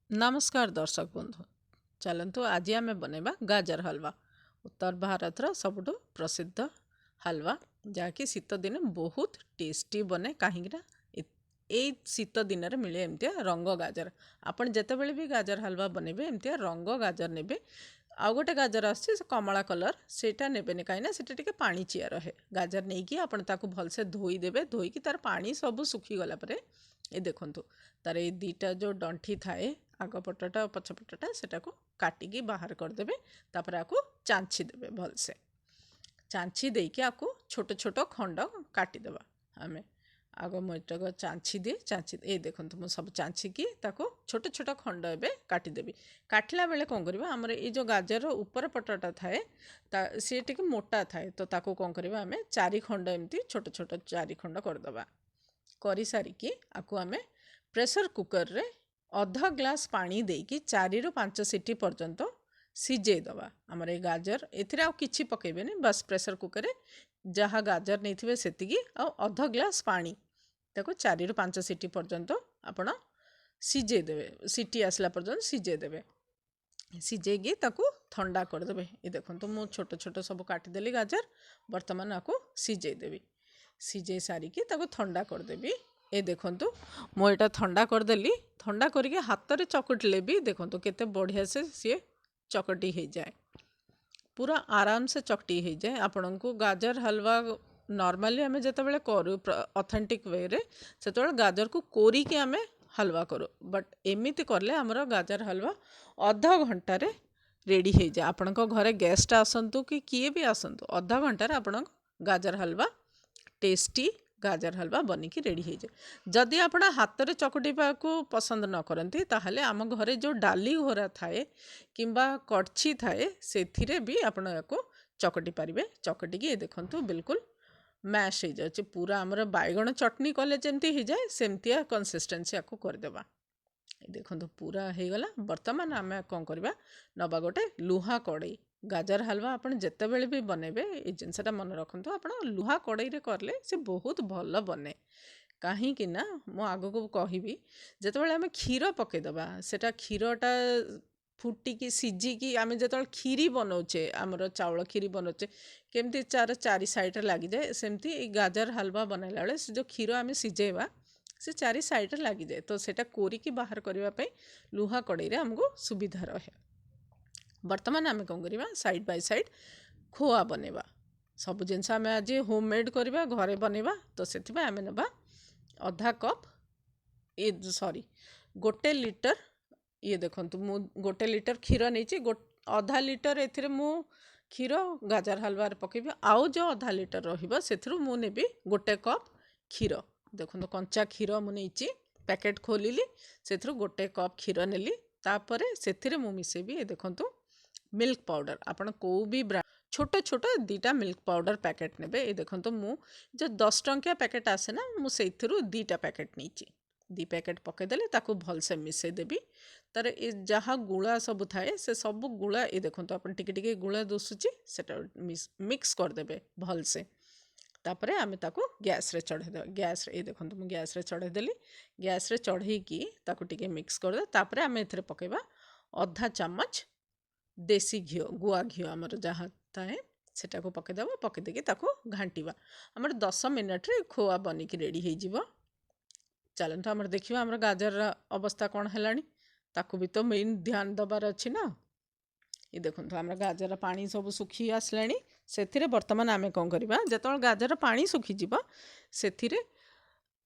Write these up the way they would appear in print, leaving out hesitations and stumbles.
नमस्कार दर्शक बंधु। चलतु आज आम बनवा गाजर हलवा। उत्तर भारतर सबुठ प्रसिद्ध हलवा जहाँकि शीत दिन बहुत टेस्टी बने कहीं शीत दिन में मिले एमती रंग गाजर। आपन जितेबले भी गाजर हलवा बनइबे एमती रंग गाजर ने। आउ गोटे गाजर आसे कमला कलर सेटा ने कहीं से पानी चिया रहे। गाजर नहीं कि आपन ताकू भलसे धोईदेवे। धोईकी तार पानी सब सुखीगला पर ये देखु तार ये दीटा जो डंठी थाए आग पटटा पछपटटा सेटा को काटिकी बाहर करदे। तापर आपको चांची देवे भलसे। चांची देकी आपको छोट छोट खंड काटिदेवा। आम आग मुझे चांची दिए चांची ये देखो मुझे सब चांची की छोट छोट खंड एवं काटिदेवी। काटला बेले कौन करवा आमर ये जो गाजर ऊपर पटटा थाए सी टे मोटा थाए तो ताको कौन करवा आम चारि खंड एमती छोट छोट चारि खंड करदे। कर सारिकी आपको आम प्रेसर कुकर रे अधा ग्लास पानी देकी 4 ରୁ 5 सीटी पर्यंत सिझेदवा। आमर ये गाजर एथिरे आउ किछि पकेबेनी बस प्रेसर कुकर रे जहाँ गाजर नहीं थे सेतिकी अधा ग्लास पानी ताको 4 ରୁ 5 सीटी पर्यंत आपण सिझेदेवे। सीटी आसला पर्यंत सिझेदेवे। सिझेकी ताको ठंडा करदेवे। ये देखो मु छोट छोट सब काटिदेली गाजर बर्तमान आपको सिझेदेवी। सिझे सारिकी ताको ठंडा करदेवी। ये देखो मुझे ठंडा करदेली। ठंडा करके हाथ में चकटिले भी देखो केते बढ़िया से सी चकटी हो जाए। पूरा आराम से चकटी हो जाए। आपण को गाजर हलवा नॉर्मली आम जिते करूँ ऑथेंटिक वे रे से गाजर को कोरिकी आम हलवा करूँ। बट एमती करले आमर गाजर हलवा अधा घंटे रेडी हो जाए। आपण घरे गेस्ट आसतु कि किए भी आसतु अधा घंटे आपण गाजर हलवा टेस्टी गाजर हलवा बनिकी रेडी हो जाए। जदि आप हाथ में चकटा को पसंद न करती ताहले आम घरे जो डाली घोरा थाए किंबा कड़छी थाए से भी आपण को चकटी पारे। चकटिकी देखु बिल्कुल मैश हो जाए। पूरा आमर बैगण चटनी कले जमती हो जाए सेमतिया कंसिस्टेंसी आपको करदेवा। देखो पूरा हो गला। बर्तमान आम कौन करवा नवा गोटे लुहा कड़ई। गाजर हलवा आप जितेबले भी बनइबे ये जिनसटा मन रखु आप लुहा कड़ई रे करले से बहुत भल बने। कहीं मु आग को कहबी जितेबाला आम क्षीर पकईदबा सेटा क्षीरटा फुटिकी सिझिकी आम जो खीरी बनाऊे आमर चाउल खीरी बनाऊे केमती चारि साइड लग जाए सेमती गाजर हलवा बनैला बेले से जो क्षीर आम सिझेबा से चारि साइड लग जाए तो सेटा कोरिकी बाहर करने लुहा कड़ई रे आमको सुविधा रहे। बर्तमान आम कौन करवा साइड बाय साइड खोआ बनवा। सब जिनस आम आज होम मेड करवा घरे बनवा तो से आम ना अधा कप ये सॉरी गोटे लीटर ये देखो मु गोटे लीटर क्षीर नहीं अधा लीटर ए मु क्षीर गाजर हलवा पकेबी। आउ जो अधा लीटर रही से नेबी गोटे कप क्षीर। देखो कंचा क्षीर मुझे पैकेट खोलिली से गोटे कप क्षीर नेली तापर से मिसेबी। ये देखो मिल्क पाउडर आपन को भी छोट छोट 2टा मिल्क पाउडर पैकेट नेबे। ये देखो मु जो 10 टंकिया पैकेट आसे ना मुझे 2टा पैकेट नहीं 2 पैकेट पकईदेली ताकू भलसे मिसई देवी। तार ये जहाँ गुला सब थाए से सब गुला ये देखो आप टिके गुला दुसुची सेटा मिक्स करदे भलसे। तापर आम ताकू गैस रे चढ़ेदे। गैस रे ये देखो मुझे गैस रे चढ़ेदेली। गैस रे चढ़ेकी ताकू टिके मिक्स करदे। तापर आम एथरे पकेबा अधा चामच देसी घी गुआ घी आमर जहाँ थाए सेटा को पकईदेव। पकईदेकी ताकू घांटिबा। आमर 10 मिनट रे खोआ बनिकी रेडी हो जिवो। चलते आमर देखिबा आमर गाजर अवस्था कौन है ताकू भी तो मेन ध्यान दबार अच्छी ना। ये देखो आम गाजर पानी सब सुखी आसला से बर्तमान आम कौन करवा जो गाजर पानी सुखीज से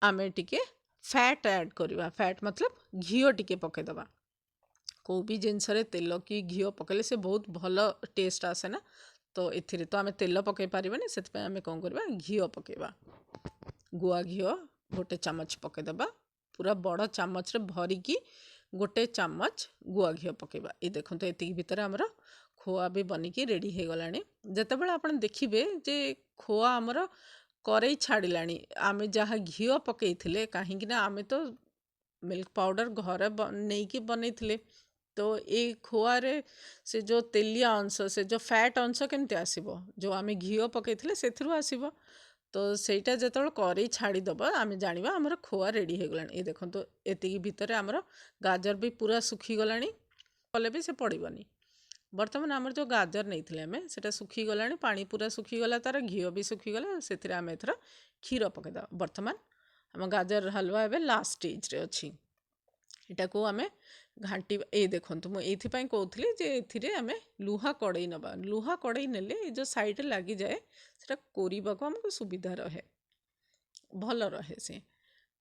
आम टिके फैट ऐड करवा। फैट मतलब घी टिके पकईदबा। को भी जिनस तेल कि घी पकड़े से बहुत भल टेस्ट आसे ना तो ए तो आम तेल पकई पारे से आम कौन करवा घी पकईवा। गुआ घी गोटे चामच पकईदबा। पूरा बड़ चामच रे भरिकी गोटे चामच गुआ घी पकईवा। ये देखो ये भितर आमर खोआ भी बनिकी रेडी हो गला। जितेबाला आप देखिए जे खोआ आमर करई छाड़ा आम जहाँ घी पकई कहीं आम तो मिल्क पाउडर घर नहीं बनई तो ये खोआ रे से जो तेलिया अंश से जो फैट अंश केमती आसो जो आम घी पकई से आसो। तो ସେଇଟା ଯେତେବେଳେ କରେଇ ଛାଡ଼ିଦେବ ଆମେ ଜାଣିବା ଆମର ଖୋଆ ରେଡ଼ି ହେଇଗଲାଣି। ଏ ଦେଖନ୍ତୁ ଏତିକି ଭିତରେ ଆମର ଗାଜର ବି ପୁରା ଶୁଖିଗଲାଣି, କଲେ ବି ସେ ପଡ଼ିବନି। ବର୍ତ୍ତମାନ ଆମର ଯେଉଁ ଗାଜର ନେଇଥିଲେ ଆମେ ସେଇଟା ଶୁଖିଗଲାଣି, ପାଣି ପୁରା ଶୁଖିଗଲା, ତା'ର ଘିଅ ବି ଶୁଖିଗଲା। ସେଥିରେ ଆମେ ଏଥର କ୍ଷୀର ପକାଇଦେବା। ବର୍ତ୍ତମାନ ଆମ ଗାଜର ହାଲୁଆ ଏବେ ଲାଷ୍ଟ ଷ୍ଟେଜ୍ରେ ଅଛି। ଏଟାକୁ ଆମେ ଘାଣ୍ଟିବା। ଏଇ ଦେଖନ୍ତୁ ମୁଁ ଏଇଥିପାଇଁ କହୁଥିଲି ଯେ ଏଥିରେ ଆମେ ଲୁହା କଡ଼େଇ ନେବା। ଲୁହା କଡ଼େଇ ନେଲେ ଏ ଯେଉଁ ସାଇଡ଼ରେ ଲାଗିଯାଏ ସେଟା କୋରିବାକୁ ଆମକୁ ସୁବିଧା ରହେ, ଭଲ ରହେ ସେ।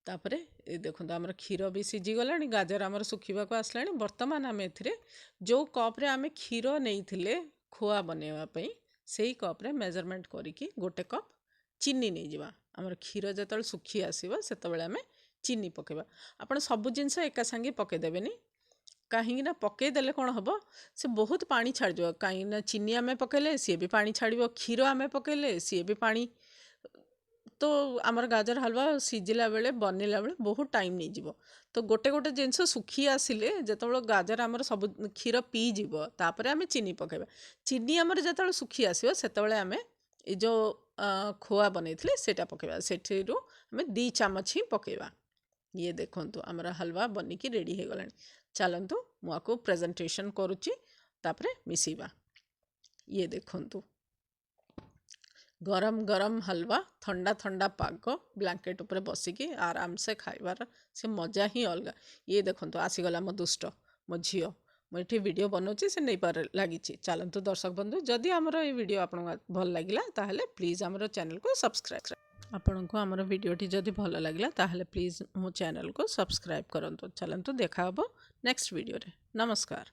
ତାପରେ ଏ ଦେଖନ୍ତୁ ଆମର କ୍ଷୀର ବି ସିଝିଗଲାଣି, ଗାଜର ଆମର ଶୁଖିବାକୁ ଆସିଲାଣି। ବର୍ତ୍ତମାନ ଆମେ ଏଥିରେ ଯେଉଁ କପ୍ରେ ଆମେ କ୍ଷୀର ନେଇଥିଲେ ଖୋଆ ବନେଇବା ପାଇଁ ସେଇ କପ୍ରେ ମେଜରମେଣ୍ଟ କରିକି 1 କପ୍ ଚିନି ନେଇଯିବା। ଆମର କ୍ଷୀର ଯେତେବେଳେ ଶୁଖି ଆସିବ ସେତେବେଳେ ଆମେ ଚିନି ପକାଇବା। ଆପଣ ସବୁ ଜିନିଷ ଏକା ସାଙ୍ଗେ ପକାଇଦେବେନି, କାହିଁକିନା ପକାଇଦେଲେ କ'ଣ ହେବ, ସେ ବହୁତ ପାଣି ଛାଡ଼ିଯିବ। କାହିଁକିନା ଚିନି ଆମେ ପକାଇଲେ ସିଏ ବି ପାଣି ଛାଡ଼ିବ, କ୍ଷୀର ଆମେ ପକାଇଲେ ସିଏ ବି ପାଣି, ତ ଆମର ଗାଜର ହାଲୁଆ ସିଝିଲା ବେଳେ ବନେଇଲା ବେଳେ ବହୁତ ଟାଇମ୍ ନେଇଯିବ। ତ ଗୋଟେ ଜିନିଷ ଶୁଖି ଆସିଲେ ଯେତେବେଳେ ଗାଜର ଆମର ସବୁ କ୍ଷୀର ପିଇଯିବ ତାପରେ ଆମେ ଚିନି ପକାଇବା। ଚିନି ଆମର ଯେତେବେଳେ ଶୁଖି ଆସିବ ସେତେବେଳେ ଆମେ ଏ ଯେଉଁ ଖୋଆ ବନେଇଥିଲେ ସେଇଟା ପକାଇବା। ସେଥିରୁ ଆମେ 2 ଚାମଚ ହିଁ ପକାଇବା। ଇଏ ଦେଖନ୍ତୁ ଆମର ହାଲୁଆ ବନିକି ରେଡ଼ି ହେଇଗଲାଣି। ଚାଲନ୍ତୁ ମୁଁ ଆକୁ ପ୍ରେଜେଣ୍ଟେସନ୍ କରୁଛି, ତାପରେ ମିଶିବା। ଇଏ ଦେଖନ୍ତୁ ଗରମ ଗରମ ହାଲୁଆ, ଥଣ୍ଡା ଥଣ୍ଡା ପାଗ, ବ୍ଲାଙ୍କେଟ୍ ଉପରେ ବସିକି ଆରାମସେ ଖାଇବାର ସେ ମଜା ହିଁ ଅଲଗା। ଇଏ ଦେଖନ୍ତୁ ଆସିଗଲା ମୋ ଦୁଷ୍ଟ, ମୋ ଝିଅ। ମୁଁ ଏଠି ଭିଡ଼ିଓ ବନାଉଛି, ସେ ନେଇପାରେ ଲାଗିଛି। ଚାଲନ୍ତୁ ଦର୍ଶକ ବନ୍ଧୁ, ଯଦି ଆମର এই ଭିଡ଼ିଓ ଆପଣଙ୍କୁ ଭଲ ଲାଗିଲା ତାହେଲେ ପ୍ଲିଜ୍ ଆମର ଚ୍ୟାନେଲକୁ ସବସ୍କ୍ରାଇବ୍। ଆପଣଙ୍କୁ ଆମର ଭିଡ଼ିଓଟି ଯଦି ଭଲ ଲାଗିଲା ତାହେଲେ ପ୍ଲିଜ୍ ମୋ ଚ୍ୟାନେଲକୁ ସବସ୍କ୍ରାଇବ୍ କରନ୍ତୁ। ଚାଲନ୍ତୁ ଦେଖା ହେବ ନେକ୍ସଟ ଭିଡ଼ିଓରେ। ନମସ୍କାର।